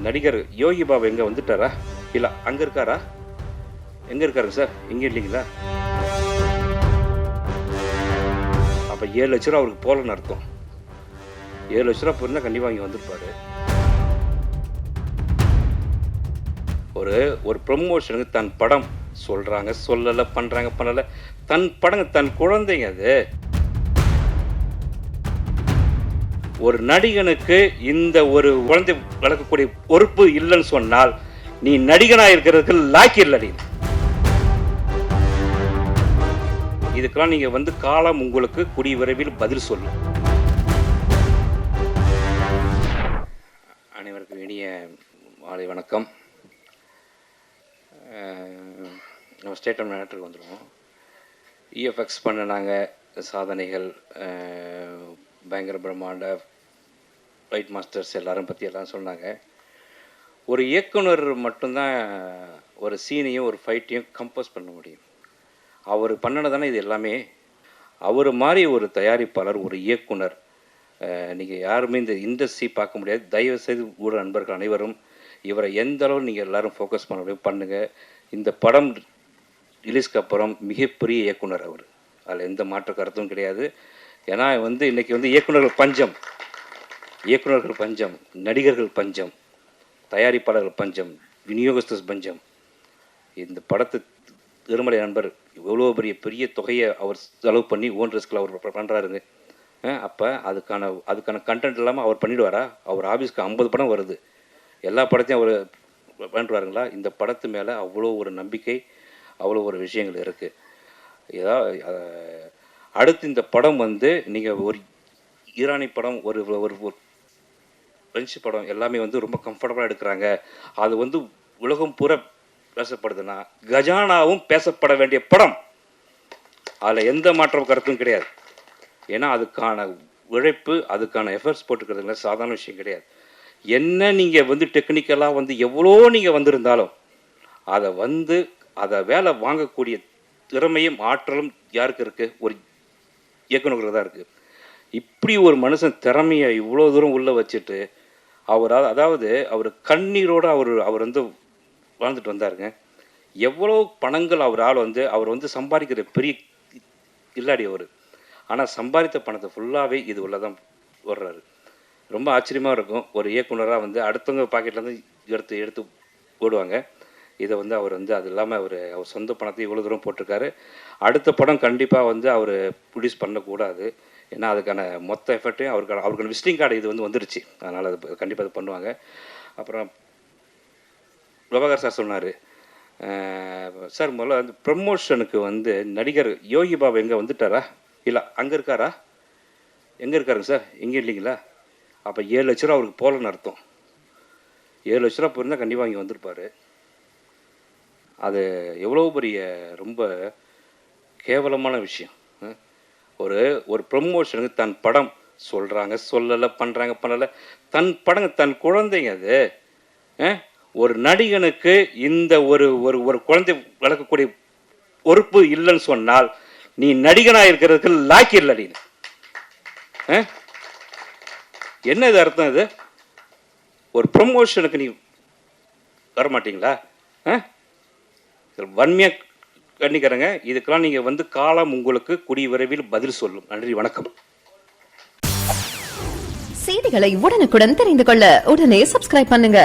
நடிகர் யோகி பாபு எங்க வந்துட்டாரா? இல்ல அங்க இருக்காரா? எங்க இருக்காருங்க சார்? இங்க இல்லைங்களா? அப்ப 7 லட்ச ரூபா அவருக்கு போலன்னு அர்த்தம். 7 லட்ச ரூபா போயிருந்தா கண்டிப்பா இங்க வந்திருப்பாரு. ஒரு ப்ரமோஷனுக்கு தன் படம் சொல்றாங்க, சொல்லல, பண்றாங்க, பண்ணல. தன் படங்க, தன் குழந்தைங்க அது. ஒரு நடிகனுக்கு இந்த ஒரு குழந்தை வளர்க்கக்கூடிய பொறுப்பு இல்லைன்னு சொன்னால் நீ நடிகனா இருக்கிறதுக்கு லாக்கி இல்லை. நீ இதுக்கெல்லாம் நீங்க வந்து காலம் உங்களுக்கு கூடிய விரைவில் பதில் சொல்லும். அனைவருக்கும் இனிய மாலை வணக்கம். நம்ம ஸ்டேட் மேட்டருக்கு வந்துடுவோம். இஎஃப்எக்ஸ் பண்ணினாங்க சாதனைகள், பயங்கர பிரம்மாண்ட ஃபைட் மாஸ்டர்ஸ் எல்லாரும் பற்றி எல்லாம் சொன்னாங்க. ஒரு இயக்குனர் மட்டும்தான் ஒரு சீனையும் ஒரு ஃபைட்டையும் கம்போஸ் பண்ண முடியும். அவர் பண்ணினது தானே இது எல்லாமே. அவர் மாதிரி ஒரு தயாரிப்பாளர், ஒரு இயக்குனர் நீங்கள் யாருமே இந்த இண்டஸ்ட்ரி பார்க்க முடியாது. தயவுசெய்து ஊட நண்பர்கள் அனைவரும் இவரை எந்த அளவு நீங்கள் எல்லோரும் ஃபோக்கஸ் பண்ண முடியும் பண்ணுங்கள். இந்த படம் ரிலீஸ்க்கு அப்புறம் மிகப்பெரிய இயக்குனர் அவர், அதில் எந்த மாற்ற கருத்தும் கிடையாது. ஏன்னா இன்றைக்கி இயக்குநர்கள் பஞ்சம், நடிகர்கள் பஞ்சம், தயாரிப்பாளர்கள் பஞ்சம், விநியோகஸ்தர் பஞ்சம். இந்த படத்தை திருமலை நண்பர் எவ்வளோ பெரிய தொகையை அவர் செலவு பண்ணி ஓன் ரிஸ்கில் அவர் பண்ணுறாருங்க. அப்போ அதுக்கான கண்டென்ட் இல்லாமல் அவர் பண்ணிவிடுவாரா? அவர் ஆஃபீஸ்க்கு 50 படம் வருது, எல்லா படத்தையும் அவர் பண்ணிடுவாருங்களா? இந்த படத்து மேலே அவ்வளோ ஒரு நம்பிக்கை, அவ்வளோ ஒரு விஷயங்கள் இருக்குது. ஏதாவது அடுத்து இந்த படம் நீங்கள் ஒரு ஈரானி படம், ஒரு பிரெஞ்சு படம் எல்லாமே ரொம்ப கம்ஃபர்டபுளாக எடுக்கிறாங்க. அது உலகம் பூரா பேசப்படுதுன்னா கஜானாவும் பேசப்பட வேண்டிய படம். அதில் எந்த மாற்ற கருத்தும் கிடையாது. ஏன்னா அதுக்கான உழைப்பு, அதுக்கான எஃபர்ட்ஸ் போட்டுக்கிறதுல சாதாரண விஷயம் கிடையாது. என்ன நீங்கள் டெக்னிக்கலாக எவ்வளோ நீங்கள் வந்திருந்தாலும் அதை வேலை வாங்கக்கூடிய திறமையும் ஆற்றலும் யாருக்கு இருக்குது? ஒரு இயக்குநர்கள் தான் இருக்குது. இப்படி ஒரு மனுஷன் திறமையை இவ்வளோ தூரம் உள்ளே வச்சுட்டு அவர் கண்ணீரோடு அவர் வாழ்ந்துட்டு வந்தாருங்க. எவ்வளோ பணங்கள் அவர் சம்பாதிக்கிற பெரிய இல்லாடி அவர். ஆனால் சம்பாதித்த பணத்தை ஃபுல்லாகவே இது உள்ள தான் போடுறாரு. ரொம்ப ஆச்சரியமாக இருக்கும். ஒரு இயக்குனராக அடுத்தவங்க பாக்கெட்லேருந்து எடுத்து போடுவாங்க. இதை அவர் அது இல்லாமல் அவர் சொந்த பணத்தை இவ்வளோ தூரம் போட்டிருக்காரு. அடுத்த படம் கண்டிப்பாக அவர் ப்ரொடியூஸ் பண்ணக்கூடாது. ஏன்னா அதுக்கான மொத்த எஃபர்ட்டையும் அவருக்கான விசிட்டிங் கார்டு இது வந்துருச்சு. அதனால் அது கண்டிப்பாக அது பண்ணுவாங்க. அப்புறம் பிரபாகர் சார் சொன்னார், சார் முதல்ல ப்ரமோஷனுக்கு நடிகர் யோகி பாபு எங்கே வந்துட்டாரா? இல்லை அங்கே இருக்காரா? எங்கே இருக்காருங்க சார்? இங்கே இல்லைங்களா? அப்போ 7 லட்ச ரூபா அவருக்கு போலன்னு அர்த்தம். 7 லட்ச ரூபா போயிருந்தால் கண்டிப்பாக இங்கே வந்திருப்பார். அது எவ்வளோ பெரிய ரொம்ப கேவலமான விஷயம். ஒரு ப்ரமோஷனுக்கு தன் படம் சொல்கிறாங்க, சொல்லலை, பண்றாங்க, பண்ணலை. தன் படங்க, தன் குழந்தைங்க அது. ஒரு நடிகனுக்கு இந்த ஒரு குழந்தை வளர்க்கக்கூடிய பொறுப்பு இல்லைன்னு சொன்னால் நீ நடிகனாக இருக்கிறதுக்கு லாக்கி இல்லை. நீ என்ன இது அர்த்தம்? இது ஒரு ப்ரமோஷனுக்கு நீ வரமாட்டீங்களா? வன்மையாக கண்டிக்கிறேங்க. இதுக்கெல்லாம் நீங்கள் காலம் உங்களுக்கு கூடிய விரைவில் பதில் சொல்லும். நன்றி, வணக்கம். செய்திகளை உடனுக்குடன் தெரிந்து கொள்ள உடனே சப்ஸ்கிரைப் பண்ணுங்க.